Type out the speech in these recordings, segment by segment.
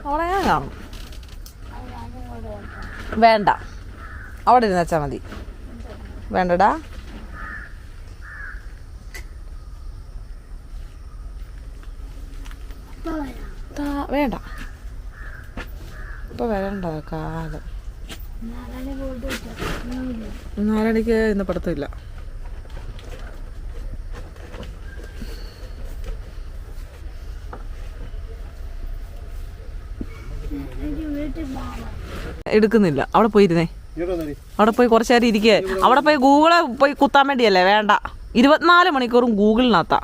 അവിടെ ഞാൻ കാണും. വേണ്ട, അവിടെ ഇരുന്ന് വെച്ചാൽ മതി. വേണ്ടടാ. വേണ്ട, ഇപ്പൊ വരണ്ട കാലം. 4 ഇന്ന് പഠിത്തമില്ല. എടുക്കുന്നില്ല. അവിടെ പോയിരുന്നേ, അവിടെ പോയി കുറച്ചു നേരം ഇരിക്കേ. അവിടെ പോയി ഗൂഗിളെ പോയി കുത്താൻ വേണ്ടിയല്ലേ. വേണ്ട, 24 മണിക്കൂറും ഗൂഗിളിനകത്താ.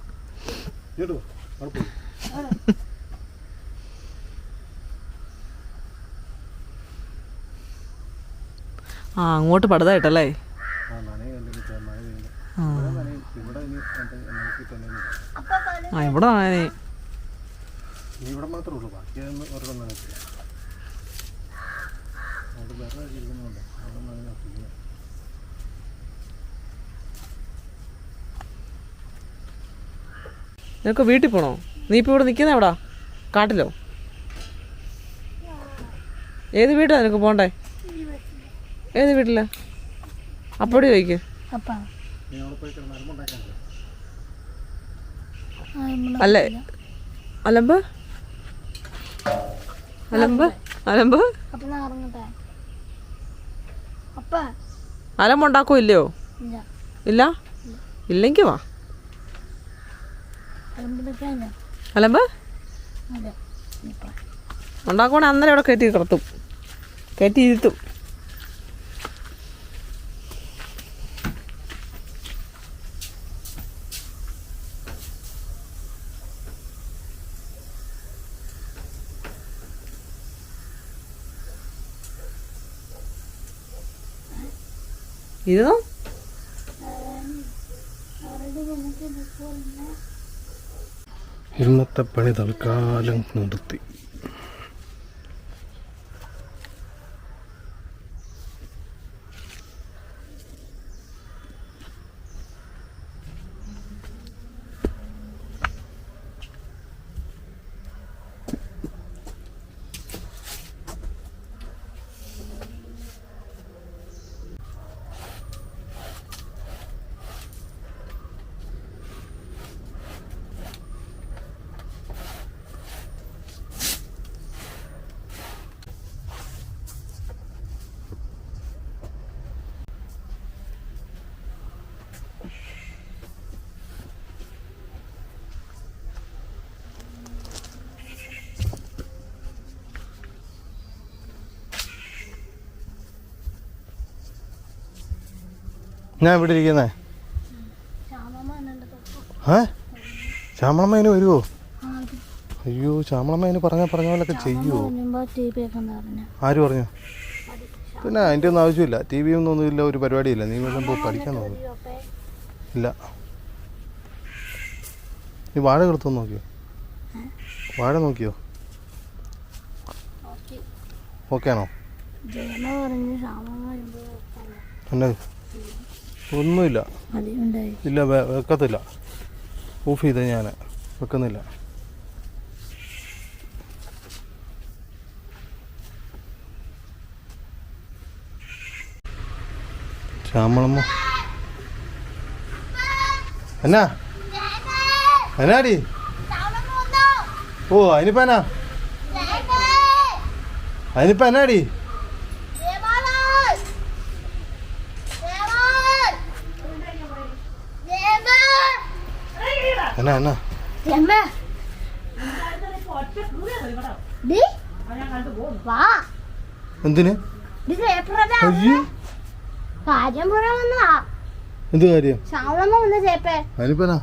ആ, അങ്ങോട്ട് പടുതായിട്ടല്ലേ. ആ, ഇവിടെ നനേ. നിനക്ക് വീട്ടിൽ പോണോ? നീ ഇപ്പൊ ഇവിടെ നിൽക്കുന്ന എവിടാ? കാട്ടിലോ? ഏത് വീട്ടിലാ നിനക്ക് പോണ്ടേ? ഏത് വീട്ടിലാ? അപ്പോടി ചോദിക്ക്. അല്ലേ അലമ്പ് അലമ്പ് അലമ്പ് അലമ്പുണ്ടാക്കോ? ഇല്ലയോ? ഇല്ല. ഇല്ലെങ്കിൽ വാ. അലമ്പ് ഉണ്ടാക്കുവാണെ അന്നേരം അവിടെ കയറ്റി കിടത്തും, കയറ്റി ഇരുത്തും. ഇരുന്നോ? ഇന്നത്തെ പണി തൽക്കാലം നിർത്തി. ഞാൻ ഇവിടെ ഇരിക്കുന്നേ. ശ്യാമളമ്മേന് വരുമോ? അയ്യോ, ശ്യാമളമ്മേന് പറഞ്ഞ പോലൊക്കെ ചെയ്യുമോ? ആര് പറഞ്ഞു? പിന്നെ അതിൻ്റെ ഒന്നും ആവശ്യമില്ല. ടി വി ഒന്നുമില്ല, ഒരു പരിപാടിയില്ല. നീ വരുമ്പോൾ പഠിക്കാൻ തോന്നുന്നു. ഇല്ല. നീ വാഴ കൊടുത്തു നോക്കിയോ? വാഴ നോക്കിയോ? ഓക്കെ ആണോ? എന്നാ ഒന്നുമില്ല. ഇല്ല, വെക്കത്തില്ല. ഓഫ് ചെയ്ത ഞാൻ വെക്കുന്നില്ല. ശ്യാമളമ്മ എന്നാ എന്നാടി? ഓ, അതിനിപ്പ എന്നാ? അതിനിപ്പ എന്നാടി? എന്നാ എന്നാ? എന്തിന്? എന്ത് കാര്യം? അതിനിപ്പനാ?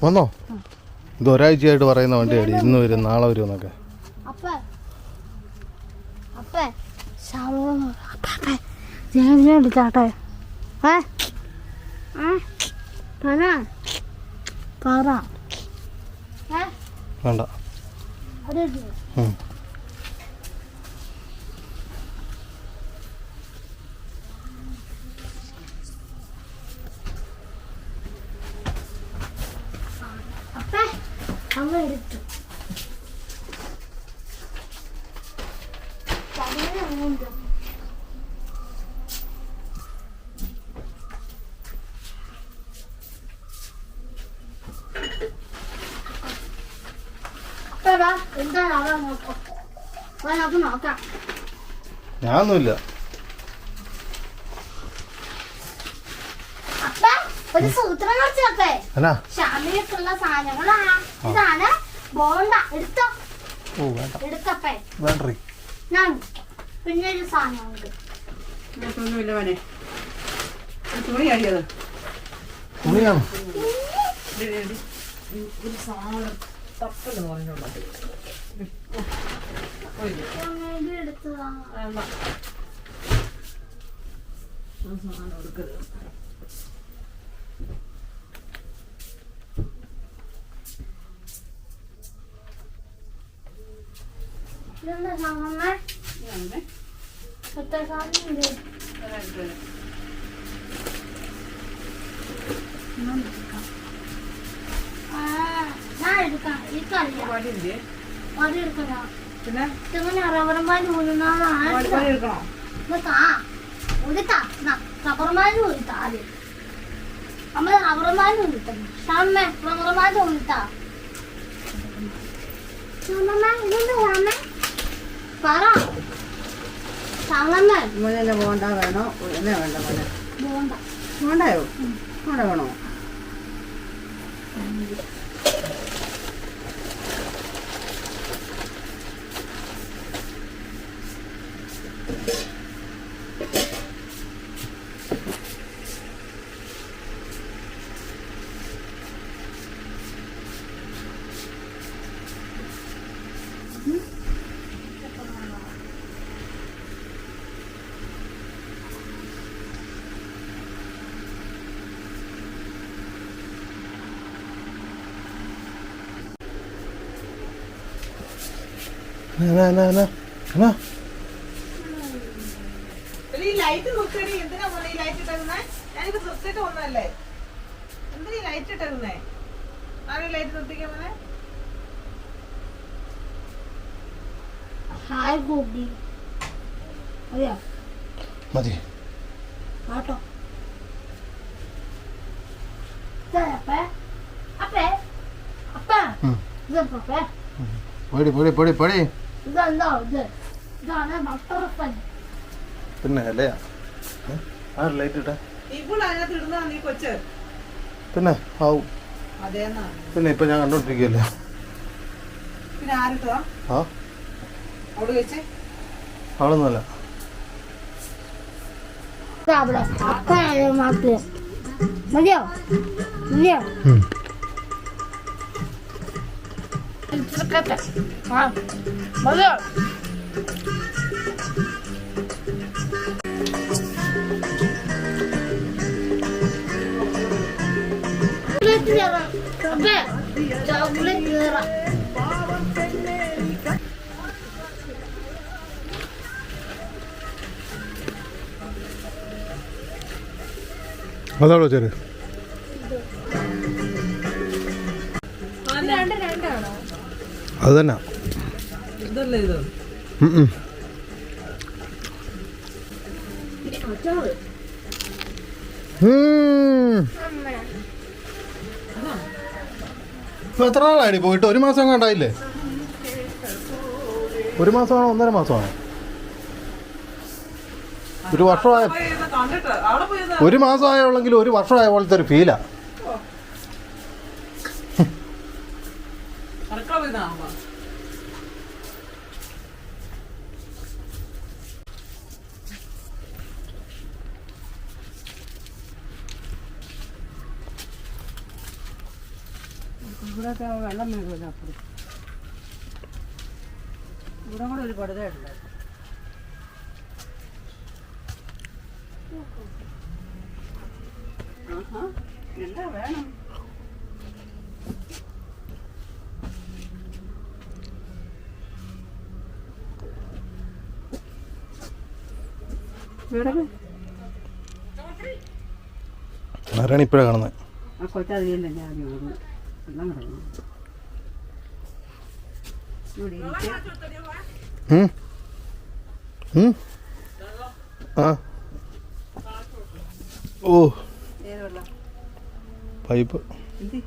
വന്നോ? ഇത് ഒരാഴ്ചയായിട്ട് പറയുന്ന വണ്ടിയാടി, ഇന്ന് വരും നാളെ വരും എന്നൊക്കെ. എടുത്താട്ടെ വേണ്ട. അമ്മ എടുത്തു നോക്കാം. ഞാനൊന്നുമില്ല. ഒരു സൂത്രം കളിച്ചോട്ടെ. ഷാമിലേക്കുള്ള സാധനങ്ങളാ ഇതാണ്. ബോണ്ട എടുത്തോ. എടുത്തപ്പേ ഞാൻ പിന്നെ ഒരു സാധനമുണ്ട്. തുണിയാണോ? എടുത്തതാ. ഇതെന്താ സാധനം? എത്ര സാധനമുണ്ട്? ഞാൻ എടുക്കാം. എനിക്കറിയാം. വടി എടുക്കണം. ഇങ്ങനെ റബ്ബർമാര് ഊരുന്നതാണ്. റബ്ബർമാര് ഊരിത്താ ആദ്യം. നമ്മള് റബ്ബർമാര് ഊരിത്തന്നെ. ഷാമേ റബ്ബർമാര് ഊരിത്താ. ഇതെന്താ ഷാമേ? പറ. ഷാമേ ബോണ്ട വേണോ? എന്നാ വേണ്ട മോനെ? ബോണ്ട. ബോണ്ടയോ? ബോണ്ട വേണോ? ലൈറ്റ് നോക്കടി. എന്തിനാ പോലെ ഈ ലൈറ്റ് ഇട്ടേ? ഞാനിപ്പോ നിർത്തിട്ട് വന്നല്ലേ. എന്തിനാ ഈ ലൈറ്റ് ഇട്ടേ? ആരും ലൈറ്റ് നിർത്തിക്കാൻ പോലെ? ഹായ് ഗോപി. അതെയോ? മതി. ആട്ടോ. അപ്പേ അപ്പേ അപ്പേ ഇതെപ്പേ പൊടി പൊടി പൊടി പൊടി. ഇതെന്താ ഇത്? ഇതാണ് ബട്ടർഫ്ലൈ. പിന്നെ അല്ലയാ ആര് ലൈറ്റ് ഇട്ടേ? ഇപ്പോൾ അതിനകത്ത് ഇടുന്ന നീ കൊച്ച്. പിന്നെ ആവും. അതേന്നാ. പിന്നെ ഇപ്പൊ ഞാൻ കണ്ടോണ്ടിരിക്കുകയല്ലേ. പിന്നെ ആരിട്ടോ? ആ അവിടെ വെച്ച് ആളൊന്നുമല്ല. മതിയോ? മതിയോ? മതിയോ? ചോക്ലേറ്റ് കയറാം. അതാണോ ചെറിയ? അത് തന്നെ. ഇതല്ലേ ഇത്? ഇപ്പൊ എത്ര നാളായി പോയിട്ട്? ഒരു മാസം കണ്ടായില്ലേ? ഒരു മാസമാണോ 1.5 മാസമാണോ? ഒരു വർഷമായ, ഒരു മാസമായുള്ളെങ്കിലും ഒരു വർഷമായ പോലത്തെ ഒരു ഫീലാ. ഇവിടെയൊക്കെ വെള്ളം വീഴുമല്ലോ അപ്പോൾ ഇവിടെ കൂടെ ഒരു പടുതയുണ്ട്. എന്താ വേണം? ആരാണ് ഇപ്പോഴാണ് കാണുന്നത്? ആ കൊച്ചതിരിയല്ലേ ഞാൻ ആദ്യം ഓടുന്നു. വെള്ളം കിടക്കുന്നു. ഇവിടെ ഇരിക്കാം. ആ ഓ ഏത് വെള്ളം? പൈപ്പ്. എന്ത്?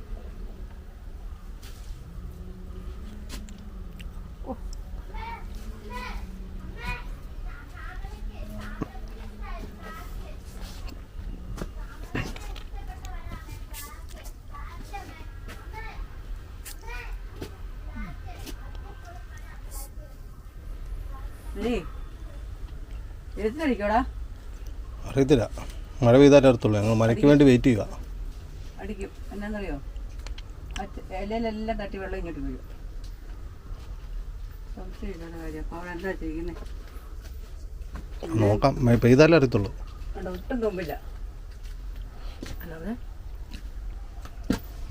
എഴുത്തിനടിക്കോടാ? അറിയത്തില്ല, മഴ പെയ്താലേ അറിയത്തുള്ളൂ. ഞങ്ങൾ മഴയ്ക്ക് വേണ്ടി വെയിറ്റ് ചെയ്യുക. അടിക്കും. എന്നാന്നറിയോ, ഇലയിലെല്ലാം തട്ടി വെള്ളം ഇങ്ങോട്ട് വീഴും. സംശയമില്ലാത്ത കാര്യം. അപ്പോൾ അവിടെ എന്താ ചെയ്യുന്നത്? നോക്കാം, മഴ പെയ്താലേ അറിയത്തുള്ളൂ. അവിടെ ഒട്ടും തുമ്പില്ല.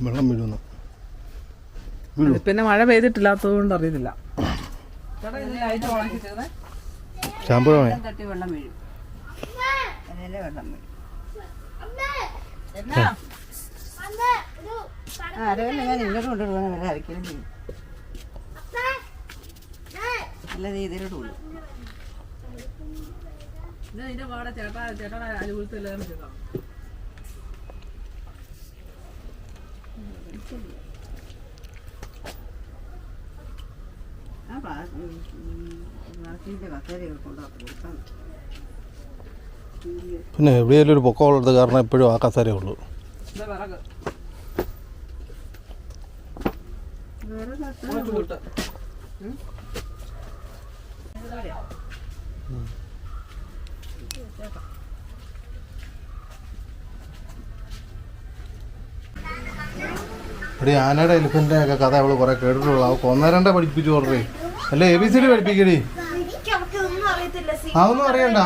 വെള്ളം വീഴുന്നു. പിന്നെ മഴ പെയ്തിട്ടില്ലാത്തത് കൊണ്ട് അറിയത്തില്ല. ഷാമ്പു തട്ടി വെള്ളം വീഴും. ഇലയിലെ വെള്ളം വീഴും. അരവല്ല ഞാൻ ഇങ്ങോട്ട് കൊണ്ടുപോകുന്ന വില അരയ്ക്കലും ചെയ്യും. നല്ല രീതിയിലോട്ട് കൊണ്ടു. ആ പ്ലാസ്റ്റിക്കിന്റെ കസേരയൊക്കെ കൊണ്ടുപോകാൻ. പിന്നെ എവിടെയെങ്കിലും ഒരു പൊക്കമുള്ളത് കാരണം എപ്പോഴും ആ കസേരയേ ഉള്ളൂ. എടി ആനയുടെ എലിഫന്റിന്റെ ഒക്കെ കഥ അവള് കുറെ കേട്ടിട്ടുള്ളൂ. അവൾക്ക് 1-2 പഠിപ്പിച്ചു കൊടുറേ. അല്ല ABCD പഠിപ്പിക്കടി. അതൊന്നും അറിയണ്ട,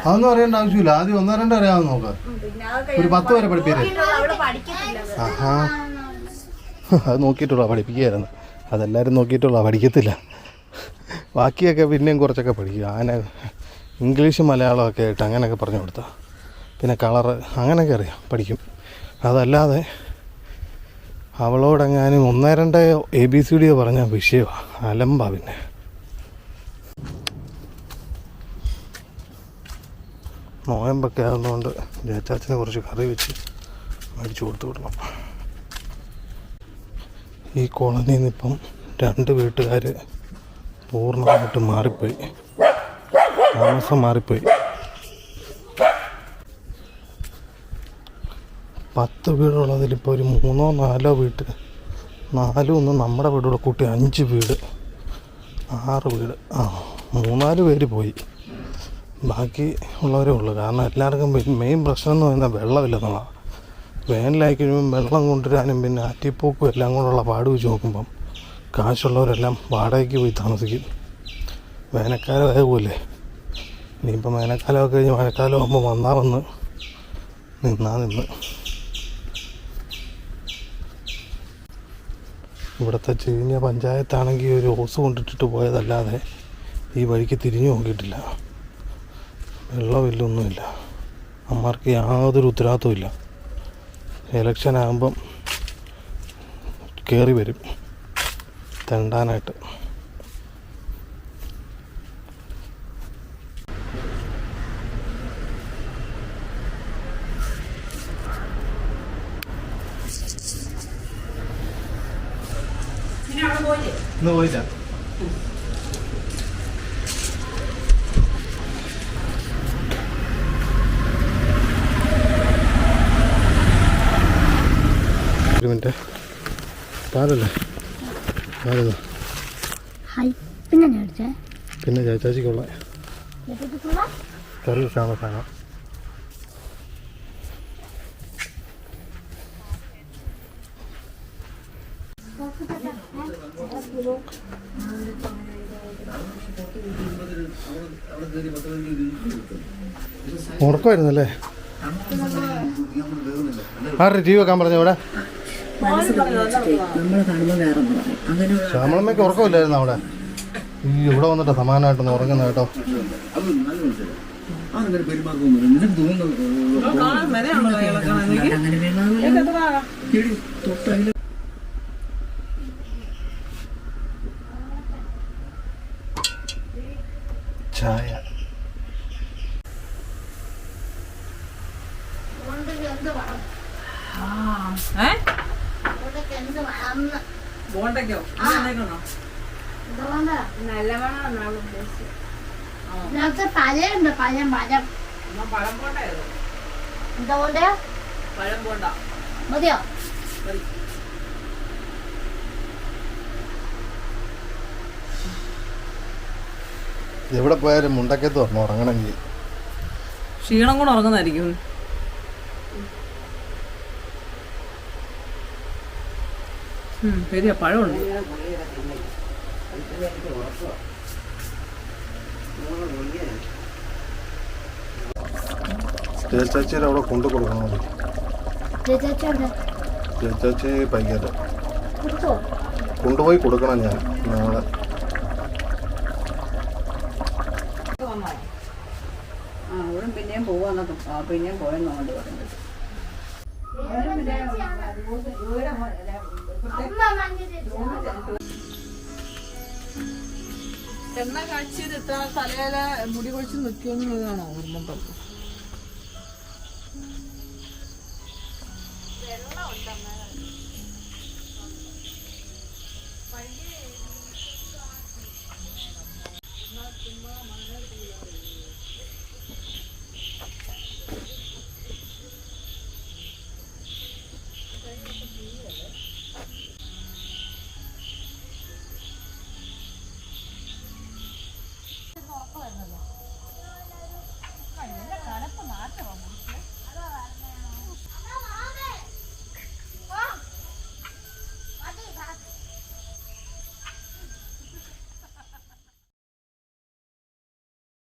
അതൊന്നും അറിയേണ്ട ആവശ്യമില്ല. ആദ്യം 1-2 അറിയാമെന്ന് നോക്കാം. ഒരു 10 വരെ പഠിപ്പിക്കേ. ആഹാ, അത് നോക്കിയിട്ടുള്ള പഠിപ്പിക്കുകയായിരുന്നു. അതെല്ലാവരും നോക്കിയിട്ടുള്ള പഠിക്കത്തില്ല. ബാക്കിയൊക്കെ പിന്നെയും കുറച്ചൊക്കെ പഠിക്കും. ആന ഇംഗ്ലീഷ് മലയാളമൊക്കെ ആയിട്ട് അങ്ങനെയൊക്കെ പറഞ്ഞു കൊടുത്താൽ പിന്നെ കളറ് അങ്ങനെയൊക്കെ അറിയാം, പഠിക്കും. അതല്ലാതെ അവളോടെങ്ങാനും 1-2 ABCD പറഞ്ഞ വിഷയമാണ്, അലമ്പാ. പിന്നെ നോയമ്പൊക്കെ ആകുന്നതുകൊണ്ട് ജയച്ചാച്ചനെ കുറച്ച് കറി വെച്ച് മേടിച്ചു കൊടുത്തു വിടണം. ഈ കോളനിയിൽ നിന്നിപ്പം 2 വീട്ടുകാർ പൂർണ്ണമായിട്ട് മാറിപ്പോയി, താമസം മാറിപ്പോയി. 10 വീടുള്ളതിലിപ്പോൾ ഒരു 3-4 വീട്ട്, 4 ഒന്നും നമ്മുടെ വീടുകൂടെ കൂട്ടി 5 വീട്, 6 വീട്. 3-4 പേര് പോയി, ബാക്കി ഉള്ളവരേ ഉള്ളൂ. കാരണം എല്ലാവർക്കും മെയിൻ പ്രശ്നം എന്ന് പറയുന്നത് വെള്ളമില്ലെന്നുള്ളതാണ്. വേനലായി കഴിയുമ്പം വെള്ളം കൊണ്ടുവരാനും പിന്നെ ആറ്റിപ്പോക്കും എല്ലാം കൂടെയുള്ള പാട് വെച്ച് നോക്കുമ്പം കാശുള്ളവരെല്ലാം വാടകയ്ക്ക് പോയി താമസിക്കും. വേനൽക്കാലം ആയപോലെ ഇനിയിപ്പം വേനൽക്കാലമൊക്കെ കഴിഞ്ഞ് മഴക്കാലം ആകുമ്പോൾ വന്നാൽ വന്ന് നിന്ന് ഇവിടുത്തെ ചീഞ്ഞ പഞ്ചായത്താണെങ്കിൽ ഒരു ഓസ് കൊണ്ടിട്ടിട്ട് പോയതല്ലാതെ ഈ വഴിക്ക് തിരിഞ്ഞു നോക്കിയിട്ടില്ല. വെള്ളമില്ല, ഒന്നുമില്ല. അമ്മമാർക്ക് യാതൊരു ഉത്തരവാദിത്വം ഇല്ല. ഇലക്ഷൻ ആകുമ്പം കയറി വരും തെണ്ടാനായിട്ട്. ഇന്ന് പോയില്ല. ഒരു മിനിറ്റ്, പാലല്ലേ പാലോ? പിന്നെ ചേച്ചാച്ചിക്കുള്ള കറി വെച്ചാണ് സാധനം. ഉറക്കമായിരുന്നല്ലേ? ആരുടെ ടി വി വെക്കാൻ പറഞ്ഞു ഇവിടെ? ശ്യാമളമ്മയ്ക്ക് ഉറക്കമില്ലായിരുന്നു അവിടെ. ഈ ഇവിടെ വന്നിട്ട് സമാനമായിട്ടൊന്ന് ഉറങ്ങുന്ന കേട്ടോ. ചായ ബോണ്ടയ്ക്കോ? നല്ല മണം ഉദ്ദേശിച്ചത്. പഴയുണ്ട്, പഴം പഴം. പഴം പോണ്ടായോ? എന്താ പോണ്ടയോ? പഴം പോണ്ട മതിയോ? എവിടെ പോയാലും മുണ്ടക്കത്ത് പറഞ്ഞു ഉറങ്ങണമെങ്കിൽ. ക്ഷീണം കൂടെ ഉറങ്ങുന്നതായിരിക്കും. ശരിയാ, പഴമുണ്ട്. ചേച്ചാച്ചിയുടെ അവിടെ കൊണ്ടു കൊടുക്കണം. ചേച്ചാച്ചി പൈകല കൊണ്ടുപോയി കൊടുക്കണം. ഞാൻ നാളെ അവളും പിന്നെയും പോവാന്നൊക്കെ പിന്നെയും പോയെന്നുകൊണ്ട് പറഞ്ഞു. എണ്ണ കാച്ചിയത് എത്ര തലയിലെ മുടി കൊഴിച്ച് നിൽക്കുമെന്നുള്ളതാണോ ഓർമ്മ പറഞ്ഞു?